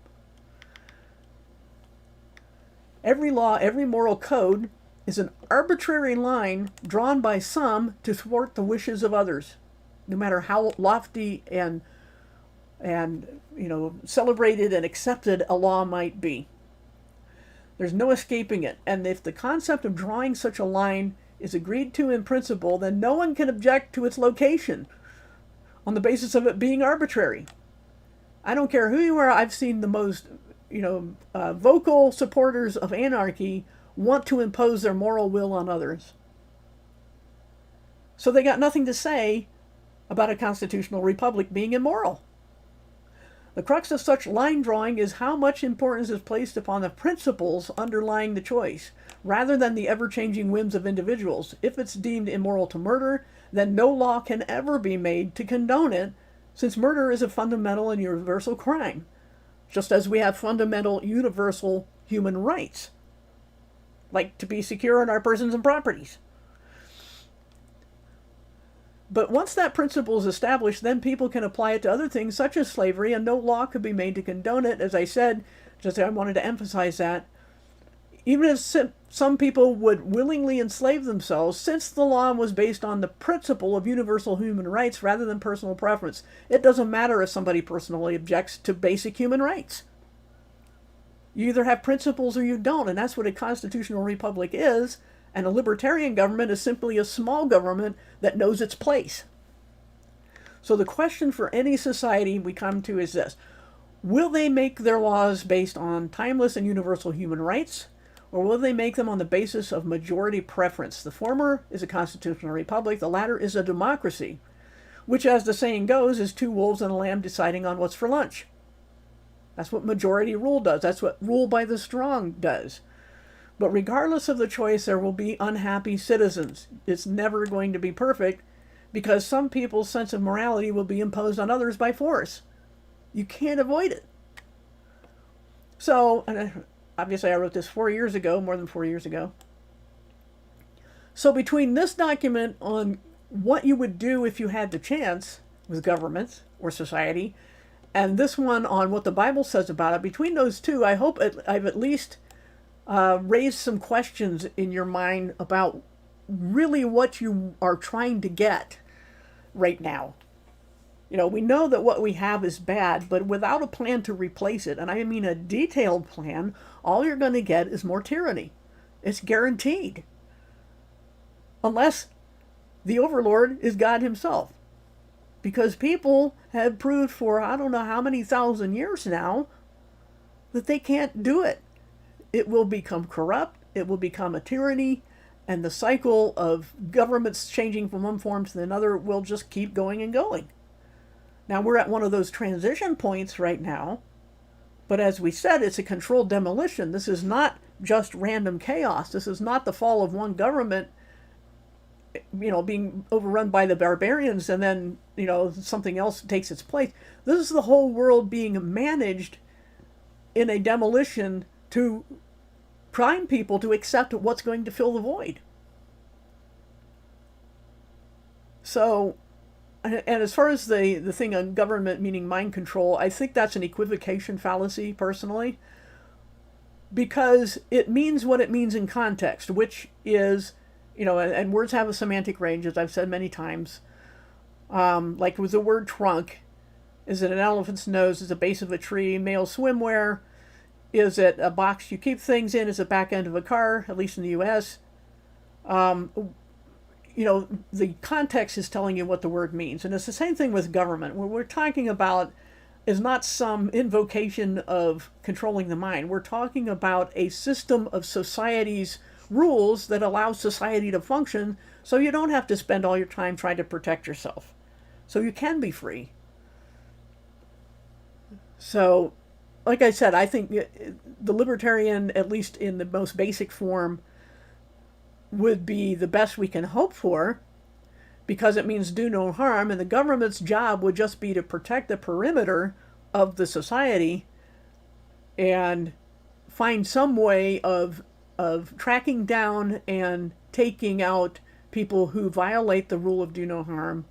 Every law, every moral code is an arbitrary line drawn by some to thwart the wishes of others, no matter how lofty and celebrated and accepted a law might be. There's no escaping it. And if the concept of drawing such a line is agreed to in principle, then no one can object to its location on the basis of it being arbitrary. I don't care who you are. I've seen the most, vocal supporters of anarchy want to impose their moral will on others. So they got nothing to say about a constitutional republic being immoral. The crux of such line drawing is how much importance is placed upon the principles underlying the choice, rather than the ever-changing whims of individuals. If it's deemed immoral to murder, then no law can ever be made to condone it, since murder is a fundamental and universal crime, just as we have fundamental universal human rights, like to be secure in our persons and properties. But once that principle is established, then people can apply it to other things such as slavery, and no law could be made to condone it. As I said, I wanted to emphasize that. Even if some people would willingly enslave themselves, since the law was based on the principle of universal human rights rather than personal preference, it doesn't matter if somebody personally objects to basic human rights. You either have principles or you don't, and that's what a constitutional republic is. And a libertarian government is simply a small government that knows its place. So the question for any society we come to is this: will they make their laws based on timeless and universal human rights, or will they make them on the basis of majority preference? The former is a constitutional republic, the latter is a democracy, which, as the saying goes, is two wolves and a lamb deciding on what's for lunch. That's what majority rule does. That's what rule by the strong does. But regardless of the choice, there will be unhappy citizens. It's never going to be perfect, because some people's sense of morality will be imposed on others by force. You can't avoid it. So, and obviously I wrote this 4 years ago, more than 4 years ago. So between this document on what you would do if you had the chance with government or society, and this one on what the Bible says about it, between those two, I hope I've at least raise some questions in your mind about really what you are trying to get right now. We know that what we have is bad, but without a plan to replace it, and I mean a detailed plan, all you're going to get is more tyranny. It's guaranteed. Unless the overlord is God himself. Because people have proved for I don't know how many thousand years now that they can't do it. It will become corrupt, it will become a tyranny, and the cycle of governments changing from one form to another will just keep going and going. Now, we're at one of those transition points right now, but as we said, it's a controlled demolition. This is not just random chaos. This is not the fall of one government, being overrun by the barbarians and then, something else takes its place. This is the whole world being managed in a demolition to prime people to accept what's going to fill the void. So, and as far as the thing on government meaning mind control, I think that's an equivocation fallacy, personally, because it means what it means in context, which is, and words have a semantic range, as I've said many times. Like with the word trunk, is it an elephant's nose? Is the base of a tree? Male swimwear? Is it a box you keep things in? Is it back end of a car, at least in the U.S.? the context is telling you what the word means. And it's the same thing with government. What we're talking about is not some invocation of controlling the mind. We're talking about a system of society's rules that allows society to function so you don't have to spend all your time trying to protect yourself. So you can be free. So, like I said, I think the libertarian, at least in the most basic form, would be the best we can hope for, because it means do no harm, and the government's job would just be to protect the perimeter of the society and find some way of tracking down and taking out people who violate the rule of do no harm,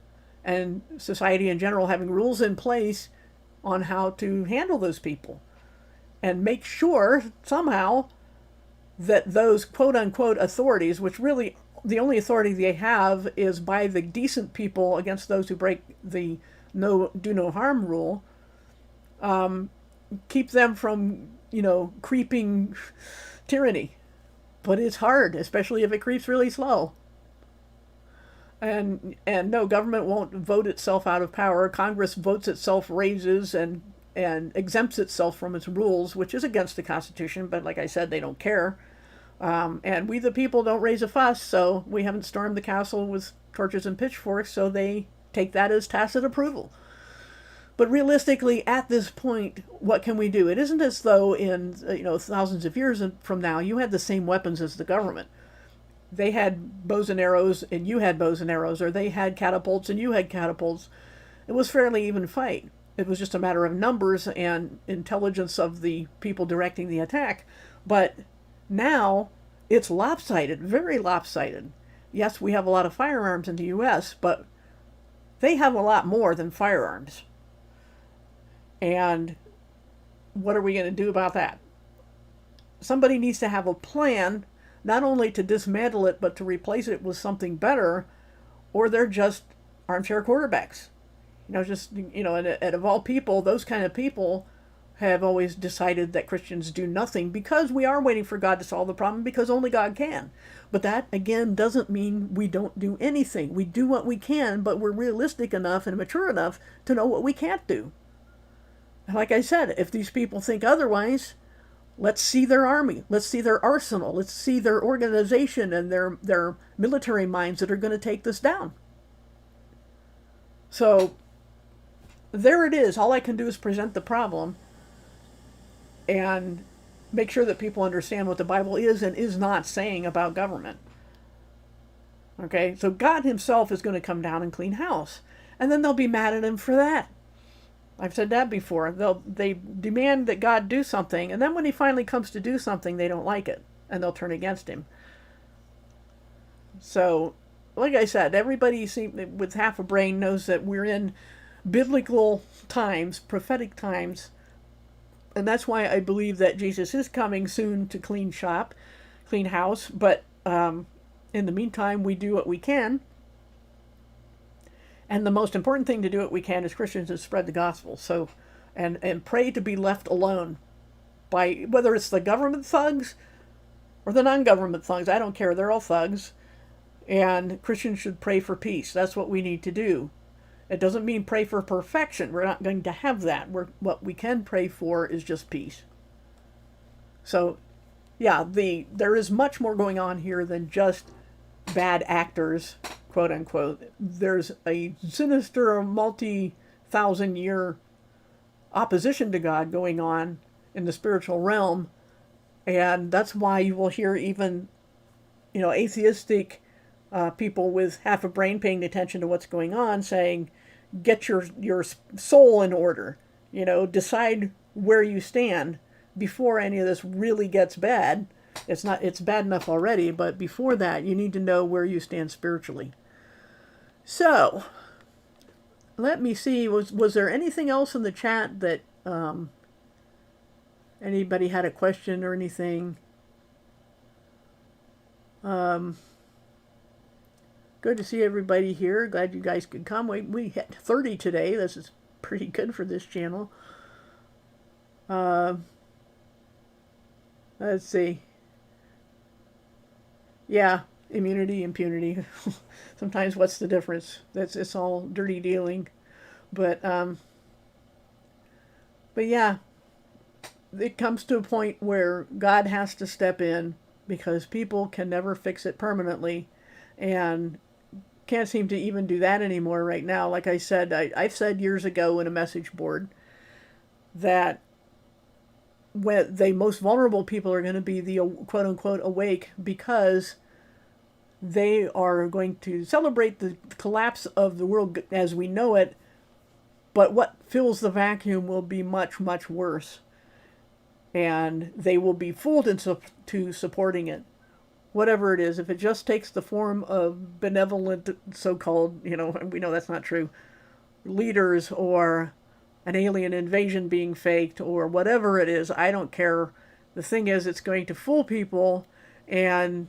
and society in general having rules in place on how to handle those people, and make sure somehow that those quote-unquote authorities, which really the only authority they have is by the decent people against those who break the do no harm rule, keep them from, creeping tyranny. But it's hard, especially if it creeps really slow. And no, government won't vote itself out of power. Congress votes itself raises and exempts itself from its rules, which is against the Constitution, but like I said, they don't care. And we the people don't raise a fuss, so we haven't stormed the castle with torches and pitchforks, so they take that as tacit approval. But realistically, at this point, what can we do? It isn't as though in thousands of years from now you had the same weapons as the government. They had bows and arrows and you had bows and arrows, or they had catapults and you had catapults. It was fairly even fight. It was just a matter of numbers and intelligence of the people directing the attack. But now it's lopsided, very lopsided. Yes, we have a lot of firearms in the U.S., but they have a lot more than firearms. And what are we going to do about that? Somebody needs to have a plan, not only to dismantle it, but to replace it with something better, or they're just armchair quarterbacks. And of all people, those kind of people have always decided that Christians do nothing because we are waiting for God to solve the problem, because only God can. But that, again, doesn't mean we don't do anything. We do what we can, but we're realistic enough and mature enough to know what we can't do. Like I said, if these people think otherwise, let's see their army. Let's see their arsenal. Let's see their organization and their military minds that are going to take this down. So there it is. All I can do is present the problem and make sure that people understand what the Bible is and is not saying about government. Okay, so God himself is going to come down and clean house. And then they'll be mad at him for that. I've said that before. They demand that God do something, and then when he finally comes to do something, they don't like it, and they'll turn against him. So, like I said, everybody with half a brain knows that we're in biblical times, prophetic times, and that's why I believe that Jesus is coming soon to clean house, but in the meantime, we do what we can. And the most important thing to do what we can as Christians is spread the gospel. So, and pray to be left alone by, whether it's the government thugs or the non-government thugs. I don't care. They're all thugs. And Christians should pray for peace. That's what we need to do. It doesn't mean pray for perfection. We're not going to have that. What we can pray for is just peace. So, yeah, there is much more going on here than just bad actors, quote unquote. There's a sinister multi-thousand-year opposition to God going on in the spiritual realm, and that's why you will hear even atheistic people with half a brain paying attention to what's going on saying, get your soul in order, decide where you stand before any of this really gets bad. It's bad enough already, but before that, you need to know where you stand spiritually. So, let me see, was there anything else in the chat that anybody had a question or anything? Good to see everybody here. Glad you guys could come. We hit 30 today. This is pretty good for this channel. Let's see. Yeah, immunity, impunity. Sometimes what's the difference? It's all dirty dealing. But but yeah, it comes to a point where God has to step in because people can never fix it permanently, and can't seem to even do that anymore right now. Like I said, I've said years ago in a message board that when the most vulnerable people are going to be the quote unquote awake, because they are going to celebrate the collapse of the world as we know it, but what fills the vacuum will be much, much worse. And they will be fooled into supporting it. Whatever it is, if it just takes the form of benevolent, so-called, we know that's not true, leaders, or an alien invasion being faked, or whatever it is, I don't care. The thing is, it's going to fool people and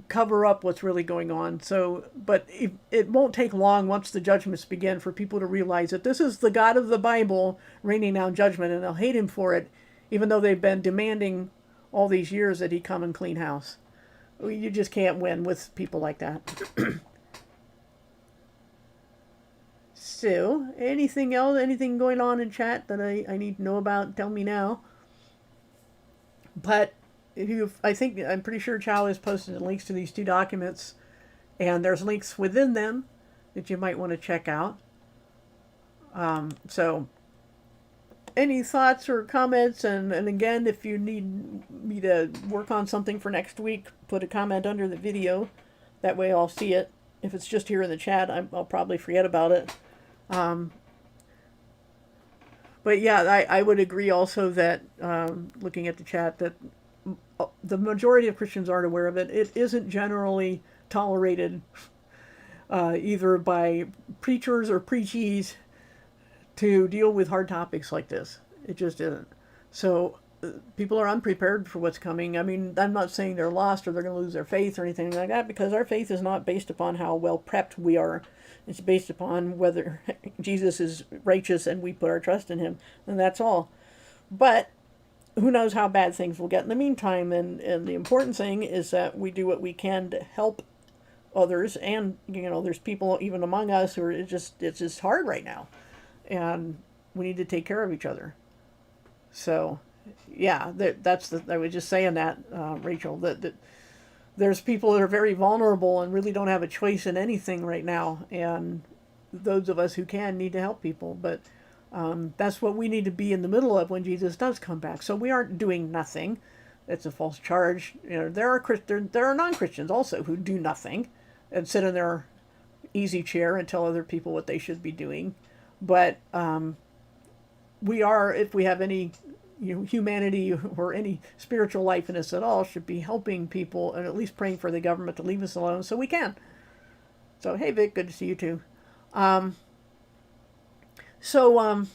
cover up what's really going on. So, but it won't take long once the judgments begin for people to realize that this is the God of the Bible raining down judgment, and they'll hate him for it, even though they've been demanding all these years that he come and clean house. You just can't win with people like that. So, anything else, anything going on in chat that I need to know about, tell me now. But I'm pretty sure Chow has posted links to these two documents, and there's links within them that you might want to check out. So, any thoughts or comments, and again, if you need me to work on something for next week, put a comment under the video. That way I'll see it. If it's just here in the chat, I'll probably forget about it. But yeah, I would agree also that, looking at the chat, that the majority of Christians aren't aware of it. It isn't generally tolerated either by preachers or preachees to deal with hard topics like this. It just isn't. So people are unprepared for what's coming. I mean, I'm not saying they're lost or they're going to lose their faith or anything like that, because our faith is not based upon how well prepped we are. It's based upon whether Jesus is righteous and we put our trust in him, and that's all. But who knows how bad things will get in the meantime, and the important thing is that we do what we can to help others, and there's people even among us who are it's just hard right now, and we need to take care of each other. So yeah, I was just saying that, Rachel, that there's people that are very vulnerable and really don't have a choice in anything right now, and those of us who can need to help people. But that's what we need to be in the middle of when Jesus does come back. So we aren't doing nothing. That's a false charge. There are non-Christians also who do nothing and sit in their easy chair and tell other people what they should be doing. But we are, if we have any humanity or any spiritual life in us at all, should be helping people and at least praying for the government to leave us alone so we can. So, hey Vic, good to see you too. So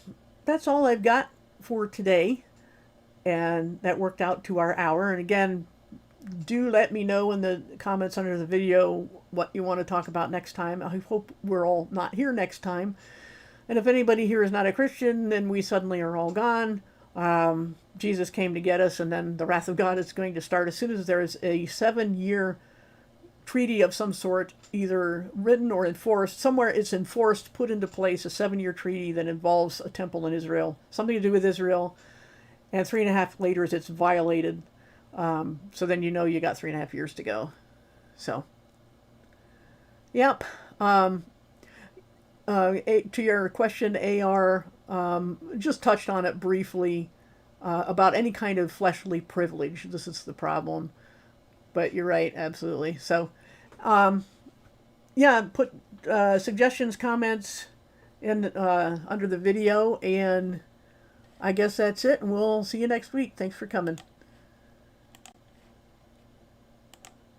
that's all I've got for today, and that worked out to our hour. And again, do let me know in the comments under the video what you want to talk about next time. I hope we're all not here next time. And if anybody here is not a Christian, then we suddenly are all gone. Jesus came to get us, and then the wrath of God is going to start as soon as there is a 7-year treaty of some sort, either written or enforced. Somewhere it's enforced, put into place, a 7-year treaty that involves a temple in Israel, something to do with Israel, and 3.5 later it's violated. So then you got 3.5 years to go. So, yep. To your question, AR, just touched on it briefly, about any kind of fleshly privilege. This is the problem. But you're right, absolutely. So, yeah, put suggestions, comments in under the video, and I guess that's it, and we'll see you next week. Thanks for coming.